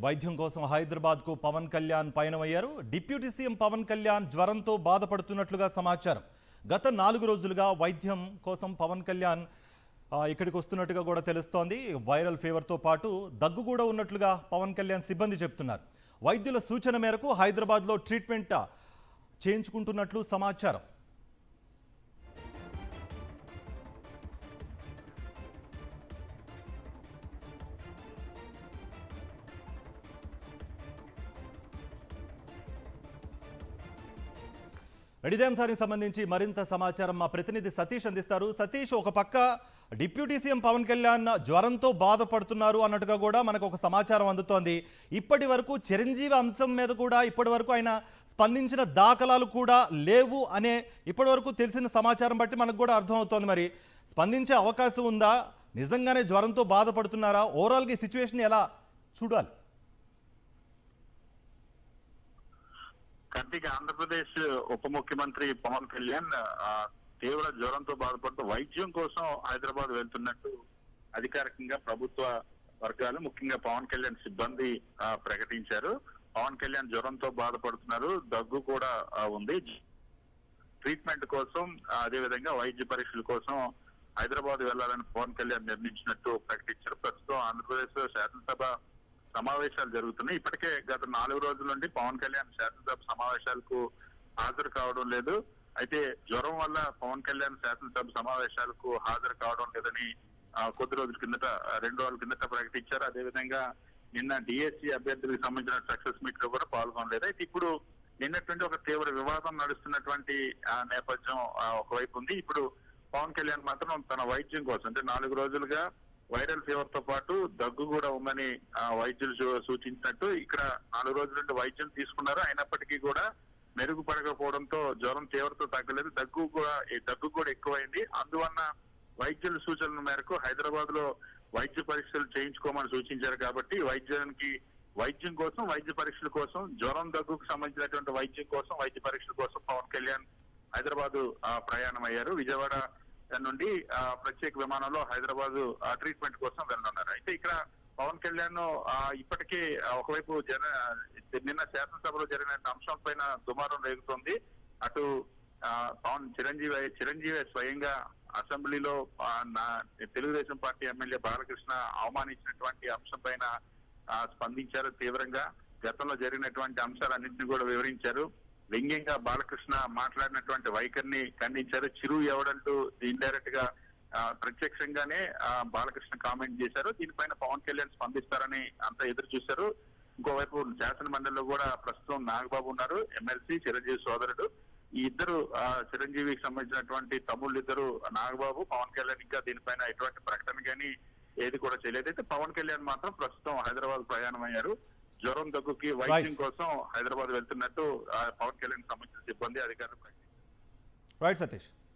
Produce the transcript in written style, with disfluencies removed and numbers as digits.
వైద్యం కోసం హైదరాబాద్కు పవన్ కళ్యాణ్ పయనమయ్యారు. డిప్యూటీ సీఎం పవన్ కళ్యాణ్ జ్వరంతో బాధపడుతున్నట్లుగా సమాచారం. గత 4 రోజులుగా వైద్యం కోసం పవన్ కళ్యాణ్ ఇక్కడికి వస్తున్నట్టుగా కూడా తెలుస్తోంది. వైరల్ ఫీవర్తో పాటు దగ్గు కూడా ఉన్నట్లుగా పవన్ కళ్యాణ్ సిబ్బంది చెప్తున్నారు. వైద్యుల సూచన మేరకు హైదరాబాద్లో ట్రీట్మెంట్ చేయించుకుంటున్నట్లు సమాచారం. ఇదే అంశానికి సంబంధించి మరింత సమాచారం మా ప్రతినిధి సతీష్ అందిస్తారు. సతీష్, ఒక పక్క డిప్యూటీ సీఎం పవన్ కళ్యాణ్ జ్వరంతో బాధపడుతున్నారు అన్నట్టుగా కూడా మనకు ఒక సమాచారం అందుతోంది. ఇప్పటి వరకు చిరంజీవి అంశం మీద కూడా ఇప్పటి వరకు ఆయన స్పందించిన దాఖలాలు కూడా లేవు అనే ఇప్పటి వరకు తెలిసిన సమాచారం బట్టి మనకు కూడా అర్థమవుతోంది. మరి స్పందించే అవకాశం ఉందా? నిజంగానే జ్వరంతో బాధపడుతున్నారా? ఓవరాల్గా ఈ సిచ్యువేషన్ ఎలా చూడాలి? కార్తీక్, ఆంధ్రప్రదేశ్ ఉప ముఖ్యమంత్రి పవన్ కళ్యాణ్ తీవ్ర జ్వరంతో బాధపడుతూ వైద్యం కోసం హైదరాబాద్ వెళ్తున్నట్టు అధికారికంగా ప్రభుత్వ వర్గాలు, ముఖ్యంగా పవన్ కళ్యాణ్ సిబ్బంది ప్రకటించారు. పవన్ కళ్యాణ్ జ్వరంతో బాధపడుతున్నారు, దగ్గు కూడా ఉంది. ట్రీట్మెంట్ కోసం, అదేవిధంగా వైద్య పరీక్షల కోసం హైదరాబాద్ వెళ్లాలని పవన్ కళ్యాణ్ నిర్ణయించినట్టు ప్రకటించారు. ప్రస్తుతం ఆంధ్రప్రదేశ్ లో శాసనసభ సమావేశాలు జరుగుతున్నాయి. ఇప్పటికే గత 4 రోజుల నుండి పవన్ కళ్యాణ్ శాసనసభ సమావేశాలకు హాజరు కావడం లేదు. అయితే జ్వరం వల్ల పవన్ కళ్యాణ్ శాసనసభ సమావేశాలకు హాజరు కావడం లేదని కొద్ది రోజుల కిందట 2 రోజుల కిందట ప్రకటించారు. అదేవిధంగా నిన్న డిఎస్సి అభ్యర్థులకు సంబంధించిన సక్సెస్ మీట్ లో కూడా పాల్గొనలేదు. అయితే ఇప్పుడు నిన్నటువంటి ఒక తీవ్ర వివాదం నడుస్తున్నటువంటి నేపథ్యం ఒకవైపు ఉంది. ఇప్పుడు పవన్ కళ్యాణ్ మాత్రం తన వైద్యం కోసం, అంటే 4 రోజులుగా వైరల్ ఫీవర్ తో పాటు దగ్గు కూడా ఉందని వైద్యులు సూచించినట్టు ఇక్కడ 4 రోజుల నుండి వైద్యం తీసుకున్నారు. అయినప్పటికీ కూడా మెరుగుపడకపోవడంతో జ్వరం తీవ్రత తగ్గలేదు, దగ్గు కూడా ఎక్కువైంది. అందువల్ల వైద్యుల సూచనల మేరకు హైదరాబాద్ లో వైద్య పరీక్షలు చేయించుకోమని సూచించారు. కాబట్టి వైద్యం కోసం, వైద్య పరీక్షల కోసం, జ్వరం దగ్గుకు సంబంధించినటువంటి వైద్యం కోసం, వైద్య పరీక్షల కోసం పవన్ కళ్యాణ్ హైదరాబాద్ ప్రయాణం అయ్యారు. విజయవాడ నుండి ప్రత్యేక విమానంలో హైదరాబాద్ ట్రీట్మెంట్ కోసం వెళ్ళనున్నారు. అయితే ఇక్కడ పవన్ కళ్యాణ్ ఇప్పటికే ఒకవైపు నిన్న శాసనసభలో జరిగిన అంశం పైన దుమారం రేగుతోంది. అటు చిరంజీవి స్వయంగా అసెంబ్లీలో తెలుగుదేశం పార్టీ ఎమ్మెల్యే బాలకృష్ణ అవమానించినటువంటి అంశం పైన స్పందించారు తీవ్రంగా. గతంలో జరిగినటువంటి అంశాలన్నింటినీ కూడా వివరించారు. వ్యంగ్యంగా బాలకృష్ణ మాట్లాడినటువంటి వైఖరిని ఖండించారు. చిరు ఎవడంటూ ఇండైరెక్ట్ గా ప్రత్యక్షంగానే బాలకృష్ణ కామెంట్ చేశారు. దీనిపైన పవన్ కళ్యాణ్ స్పందిస్తారని అంతా ఎదురు చూశారు. ఇంకోవైపు శాసన మండలిలో కూడా ప్రస్తుతం నాగబాబు ఉన్నారు, ఎమ్మెల్సీ చిరంజీవి సోదరుడు. ఈ ఇద్దరు చిరంజీవికి సంబంధించినటువంటి తమ్ముళ్ళు ఇద్దరు నాగబాబు, పవన్ కళ్యాణ్ ఇంకా దీనిపైన ఎటువంటి ప్రకటన కానీ ఏది కూడా చేయలేదు. అయితే పవన్ కళ్యాణ్ మాత్రం ప్రస్తుతం హైదరాబాద్ ప్రయాణం అయ్యారు. జ్వరం దగ్గుకి వైద్యం కోసం హైదరాబాద్ వెళ్తున్నట్టు పవన్ కళ్యాణ్ సంబంధించిన సిబ్బంది అధికారులు రైట్ సతీష్.